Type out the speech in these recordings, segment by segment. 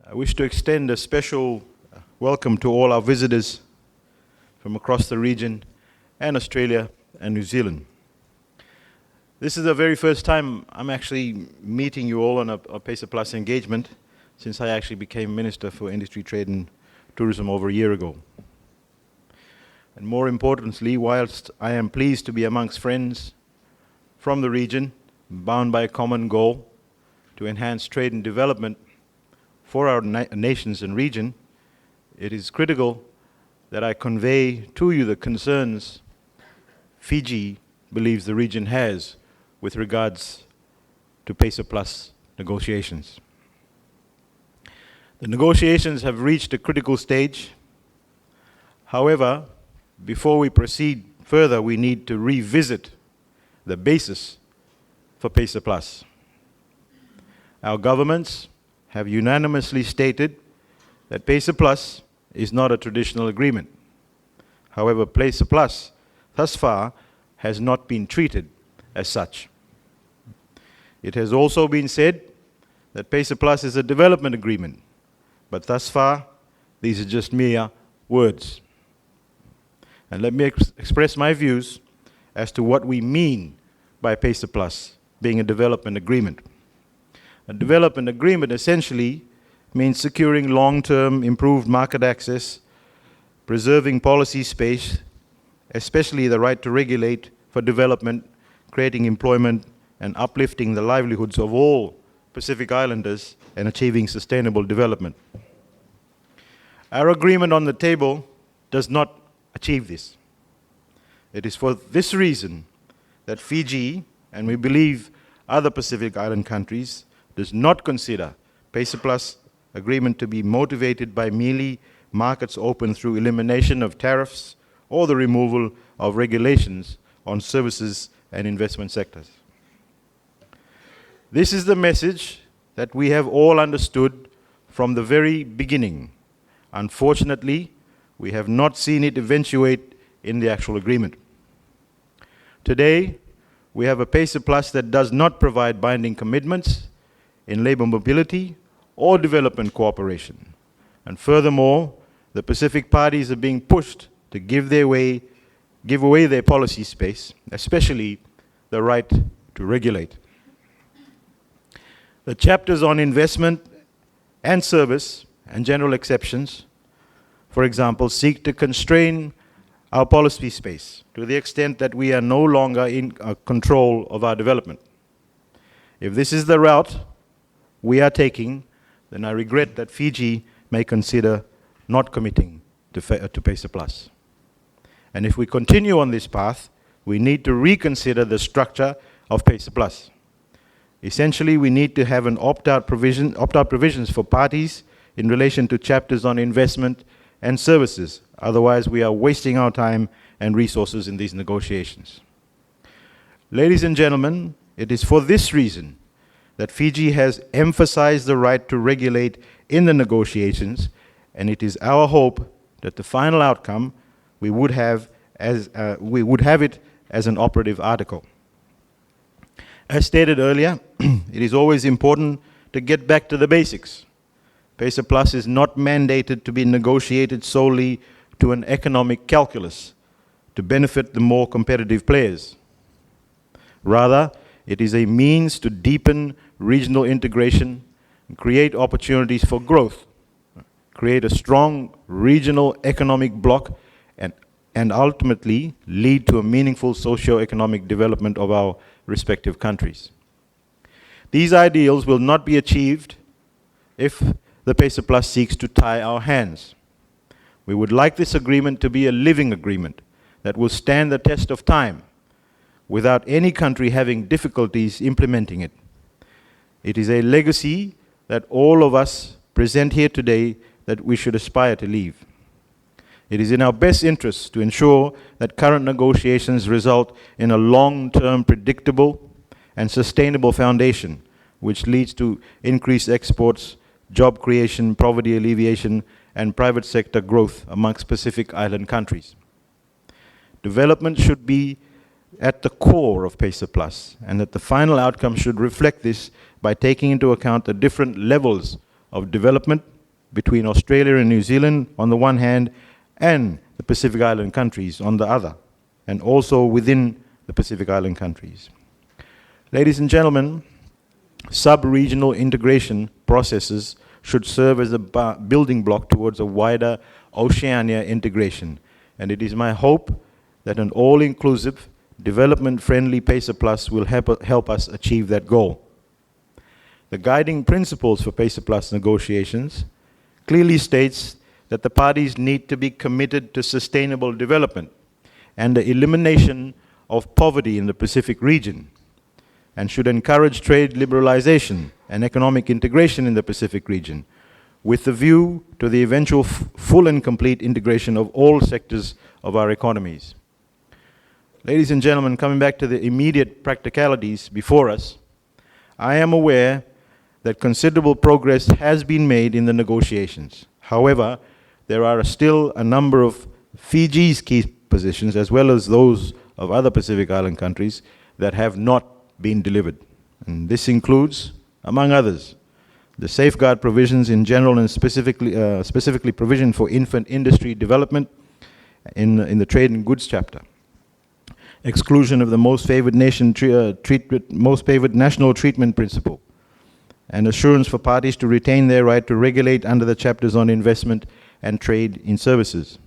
I wish to extend a special welcome to all our visitors from across the region and Australia and New Zealand. This is the very first time I'm actually meeting you all on a PESA Plus engagement since I actually became Minister for Industry, Trade and Tourism over a year ago. And more importantly, whilst I am pleased to be amongst friends from the region, bound by a common goal to enhance trade and development for our nations and region, it is critical that I convey to you the concerns Fiji believes the region has with regards to PESA Plus negotiations. The negotiations have reached a critical stage. However, before we proceed further, we need to revisit the basis for PESA Plus. Our governments have unanimously stated that PESA Plus is not a traditional agreement. However, PESA Plus thus far has not been treated as such. It has also been said that PESA Plus is a development agreement, but thus far these are just mere words. And let me express my views as to what we mean by PESA Plus being a development agreement. A development agreement essentially means securing long-term improved market access, preserving policy space, especially the right to regulate for development, creating employment, and uplifting the livelihoods of all Pacific Islanders and achieving sustainable development. Our agreement on the table does not achieve this. It is for this reason that Fiji, and we believe other Pacific Island countries, does not consider PESA Plus agreement to be motivated by merely markets open through elimination of tariffs or the removal of regulations on services and investment sectors. This is the message that we have all understood from the very beginning. Unfortunately, we have not seen it eventuate in the actual agreement. Today, we have a PESA Plus that does not provide binding commitments in labor mobility or development cooperation. And furthermore, the Pacific parties are being pushed to give away their policy space, especially the right to regulate. The chapters on investment and service and general exceptions, for example, seek to constrain our policy space to the extent that we are no longer in control of our development. If this is the route we are taking, then I regret that Fiji may consider not committing to PESA Plus. And if we continue on this path, we need to reconsider the structure of PESA Plus. Essentially, we need to have an opt-out provisions for parties in relation to chapters on investment and services. Otherwise, we are wasting our time and resources in these negotiations. Ladies and gentlemen, it is for this reason that Fiji has emphasized the right to regulate in the negotiations, and it is our hope that the final outcome we would have it as an operative article. As stated earlier, it is always important to get back to the basics. PESA Plus is not mandated to be negotiated solely to an economic calculus to benefit the more competitive players. Rather, it is a means to deepen regional integration, and create opportunities for growth, create a strong regional economic bloc, and ultimately lead to a meaningful socio-economic development of our respective countries. These ideals will not be achieved if the PESA Plus seeks to tie our hands. We would like this agreement to be a living agreement that will stand the test of time without any country having difficulties implementing it. It is a legacy that all of us present here today that we should aspire to leave. It is in our best interests to ensure that current negotiations result in a long-term, predictable and sustainable foundation which leads to increased exports, job creation, poverty alleviation, and private sector growth amongst Pacific Island countries. Development should be at the core of PESA Plus, and that the final outcome should reflect this by taking into account the different levels of development between Australia and New Zealand on the one hand and the Pacific Island countries on the other, and also within the Pacific Island countries. Ladies and gentlemen, sub-regional integration processes should serve as a building block towards a wider Oceania integration, and it is my hope that an all-inclusive, development-friendly PACER Plus will help us achieve that goal. The guiding principles for PACER Plus negotiations clearly states that the parties need to be committed to sustainable development and the elimination of poverty in the Pacific region, and should encourage trade liberalization and economic integration in the Pacific region, with the view to the eventual full and complete integration of all sectors of our economies. Ladies and gentlemen, coming back to the immediate practicalities before us, I am aware that considerable progress has been made in the negotiations. However, there are still a number of Fiji's key positions, as well as those of other Pacific Island countries, that have not been delivered. And this includes, among others, the safeguard provisions in general and specifically provision for infant industry development in the trade and goods chapter, exclusion of the most favored nation most favored national treatment principle, and assurance for parties to retain their right to regulate under the chapters on investment and trade in services.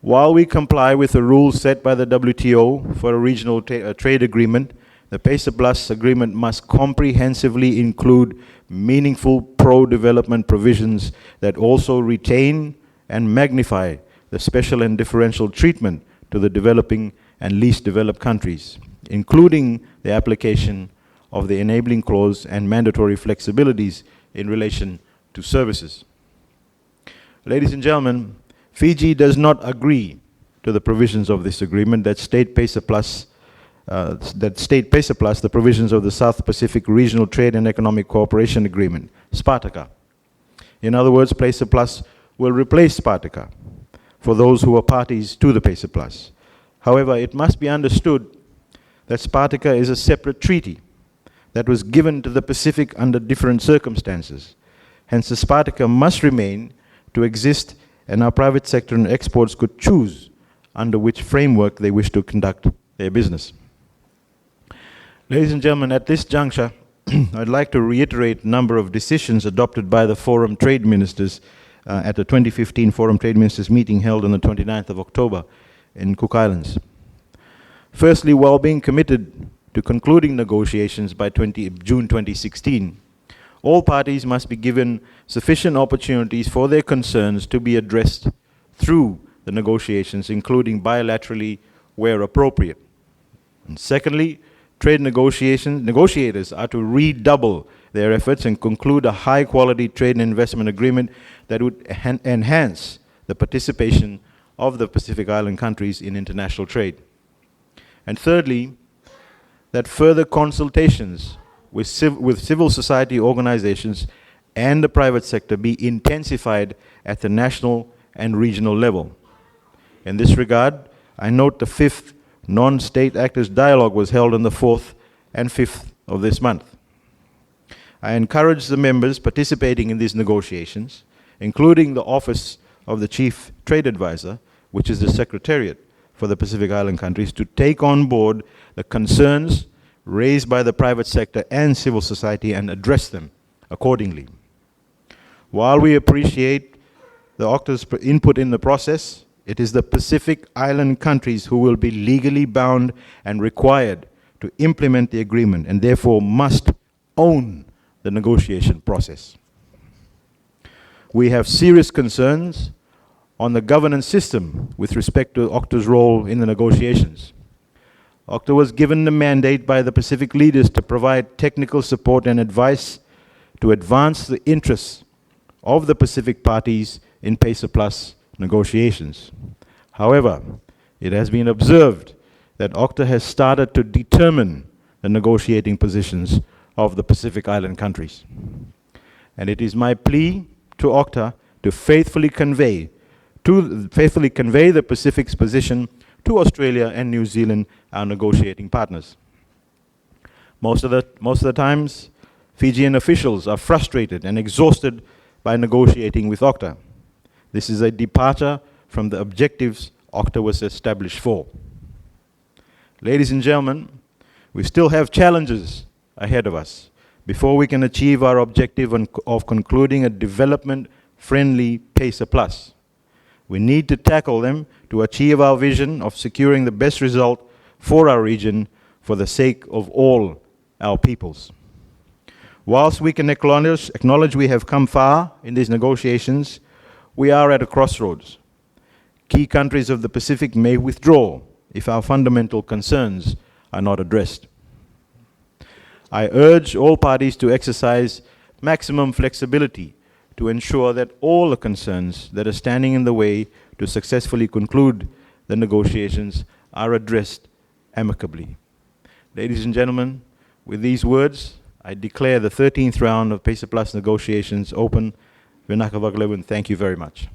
While we comply with the rules set by the WTO for a regional trade agreement, the PACER Plus agreement must comprehensively include meaningful pro-development provisions that also retain and magnify the special and differential treatment to the developing and least developed countries, including the application of the enabling clause and mandatory flexibilities in relation to services. Ladies and gentlemen, Fiji does not agree to the provisions of this agreement that state PACER Plus, the provisions of the South Pacific Regional Trade and Economic Cooperation Agreement, SPARTACA. In other words, PACER Plus will replace SPARTACA for those who are parties to the PACER Plus. However, it must be understood that SPARTACA is a separate treaty that was given to the Pacific under different circumstances. Hence, the SPARTACA must remain to exist, and our private sector and exports could choose under which framework they wish to conduct their business. Ladies and gentlemen, at this juncture, I'd like to reiterate a number of decisions adopted by the Forum Trade Ministers at the 2015 Forum Trade Ministers meeting held on the 29th of October in Cook Islands. Firstly, while being committed to concluding negotiations by June 2016, all parties must be given sufficient opportunities for their concerns to be addressed through the negotiations, including bilaterally where appropriate. And secondly, trade negotiators are to redouble their efforts and conclude a high-quality trade and investment agreement that would enhance the participation of the Pacific Island countries in international trade. And thirdly, that further consultations with civil society organizations and the private sector be intensified at the national and regional level. In this regard, I note the 5th Non-State Actors Dialogue was held on the 4th and 5th of this month. I encourage the members participating in these negotiations, including the Office of the Chief Trade Advisor, which is the Secretariat for the Pacific Island countries, to take on board the concerns raised by the private sector and civil society and address them accordingly. While we appreciate the OCTA's input in the process, it is the Pacific Island countries who will be legally bound and required to implement the agreement, and therefore must own the negotiation process. We have serious concerns on the governance system with respect to OCTA's role in the negotiations. OCTA was given the mandate by the Pacific leaders to provide technical support and advice to advance the interests of the Pacific parties in PACER Plus negotiations. However, it has been observed that OCTA has started to determine the negotiating positions of the Pacific Island countries. And it is my plea to OCTA to faithfully convey the Pacific's position to Australia and New Zealand, our negotiating partners. Most of the times, Fijian officials are frustrated and exhausted by negotiating with OCTA. This is a departure from the objectives OCTA was established for. Ladies and gentlemen, we still have challenges ahead of us before we can achieve our objective of concluding a development-friendly PACER Plus. We need to tackle them to achieve our vision of securing the best result for our region for the sake of all our peoples. Whilst we can acknowledge we have come far in these negotiations, we are at a crossroads. Key countries of the Pacific may withdraw if our fundamental concerns are not addressed. I urge all parties to exercise maximum flexibility to ensure that all the concerns that are standing in the way to successfully conclude the negotiations are addressed amicably. Ladies and gentlemen, with these words, I declare the 13th round of PACER Plus negotiations open. Vinaka Votualevu, and thank you very much.